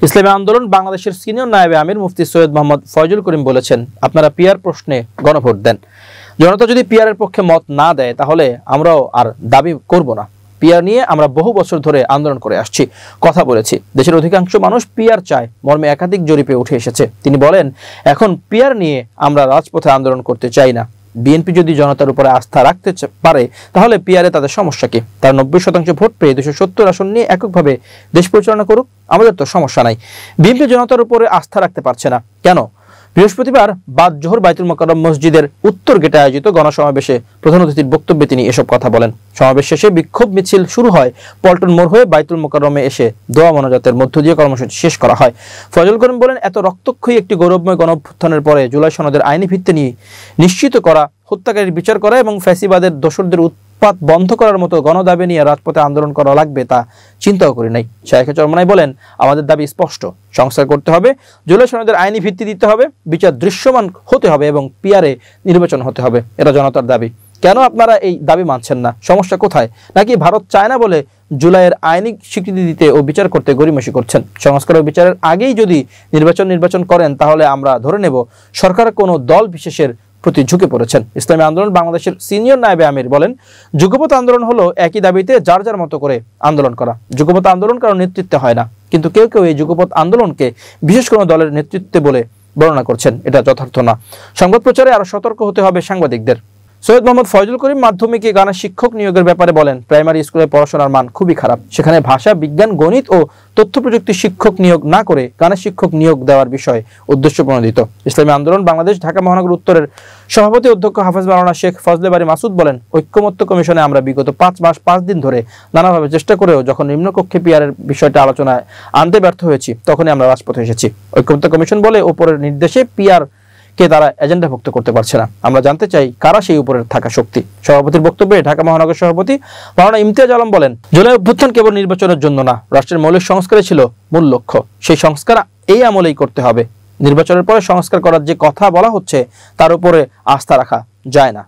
ইসলামী আন্দোলন বাংলাদেশের সিনিয়র নায়েবে আমির মুফতি সৈয়দ মোহাম্মদ ফয়জুল করিম বলেছেন, আপনারা পিআর প্রশ্নে গণভোট দেন। জনতা যদি পিআরের পক্ষে মত না দেয় তাহলে আমরাও আর দাবি করব না। পিআর নিয়ে আমরা বহু বছর ধরে আন্দোলন করে আসছি, কথা বলেছি। দেশের অধিকাংশ মানুষ পিআর চায় মর্মে একাধিক জরিপে উঠে এসেছে। তিনি বলেন, এখন পিআর নিয়ে আমরা রাজপথে আন্দোলন করতে চাই না। বিএনপি যদি জনতার উপরে আস্থা রাখতে পারে তাহলে পিআরে তাদের সমস্যা কি? তার 90% ভোট পেয়ে 270 আসন নিয়ে এককভাবে দেশ পরিচালনা করুক, আমাদের তো সমস্যা নাই। বিএনপি জনতার উপরে আস্থা রাখতে পারছে না কেন? বৃহস্পতিবার বাদ জোহর বাইতুল মোকাররম মসজিদের উত্তর গেটে আয়োজিত গণসমাবেশে প্রধান অতিথির বক্তব্যে তিনি এসব কথা বলেন। সমাবেশ শেষে বিক্ষোভ মিছিল শুরু হয়। পল্টন মোড় হয়ে বাইতুল মোকাররমে এসে দোয়া মোনাজাতের মধ্য দিয়ে কর্মসূচি শেষ করা হয়। ফয়জুল করিম বলেন, এত রক্তক্ষয়ী একটি গৌরবময় গণঅভ্যুত্থানের পরে জুলাই সনদের আইনি ভিত্তি নিয়ে নিশ্চিত করা, হত্যাকারীর বিচার করা এবং ফ্যাসিবাদের দোসরদের উৎপাত বন্ধ করার মতো গণদাবি নিয়ে রাজপথে আন্দোলন করা লাগবে তা চিন্তাও করি নাই। শায়েখে চরমনাই বলেন, আমাদের দাবি স্পষ্ট, সংস্কার করতে হবে, জুলাই সনদের আইনি ভিত্তি দিতে হবে, বিচার দৃশ্যমান হতে হবে এবং পিআরে নির্বাচন হতে হবে। এটা জনতার দাবি। কেন আপনারা এই দাবি মানছেন না? সমস্যা কোথায়? নাকি ভারত চায় না বলে জুলাইয়ের আইনি স্বীকৃতি দিতে ও বিচার করতে গড়িমসি করছেন? সংস্কার ও বিচারের আগেই যদি নির্বাচন করেন তাহলে আমরা ধরে নেব সরকার কোনো দল বিশেষের প্রতি ঝুঁকে পড়েছেন। ইসলামী আন্দোলন বাংলাদেশের সিনিয়র নায়েবে আমির বলেন, যুগপৎ আন্দোলন হলো একই দাবিতে যার যার মতো করে আন্দোলন করা। যুগপৎ আন্দোলন কারো নেতৃত্বে হয় না, কিন্তু কেউ কেউ এই যুগপৎ আন্দোলনকে বিশেষ কোনো দলের নেতৃত্বে বলে বর্ণনা করছেন। এটা যথার্থ না। সংবাদ প্রচারে আরো সতর্ক হতে হবে সাংবাদিকদের। সৈয়দ মোহাম্মদ ফয়জুল করিম মাধ্যমিকে গানের শিক্ষক নিয়োগের ব্যাপারে বলেন, প্রাইমারি স্কুলে পড়াশোনার মান খুবই খারাপ। সেখানে ভাষা, বিজ্ঞান, গণিত ও তথ্য প্রযুক্তি শিক্ষক নিয়োগ না করে গানের শিক্ষক নিয়োগ দেওয়ার বিষয় উদ্দেশ্যপ্রণোদিত। ইসলামী আন্দোলন বাংলাদেশ ঢাকা মহানগর উত্তরের সভাপতি অধ্যক্ষ হাফেজ মাওলানা শেখ ফজলে বারী মাসুদ বলেন, ঐক্যমত্য কমিশনে আমরা বিগত 5 মাস 5 দিন ধরে নানাভাবে চেষ্টা করেও যখন নিম্নকক্ষে পিআরের বিষয়টা আলোচনায় আনতে ব্যর্থ হয়েছি তখনই আমরা রাজপথে এসেছি। ঐক্যমত্য কমিশন বলে ওপরের নির্দেশে পিআর কে তারা এজেন্ডাভুক্ত করতে পারছে না। আমরা জানতে চাই কারা সেই উপরের থাকা শক্তি। সভাপতির বক্তব্যে ঢাকা মহানগর সভাপতি মাওলানা ইমতিয়াজ আলম বলেন, জুলাই অভ্যুত্থান কেবল নির্বাচনের জন্য না, রাষ্ট্রের মৌলিক সংস্কারই ছিল মূল লক্ষ্য। সেই সংস্কার এই আমলেই করতে হবে। নির্বাচনের পরে সংস্কার করার যে কথা বলা হচ্ছে তার উপরে আস্থা রাখা যায় না।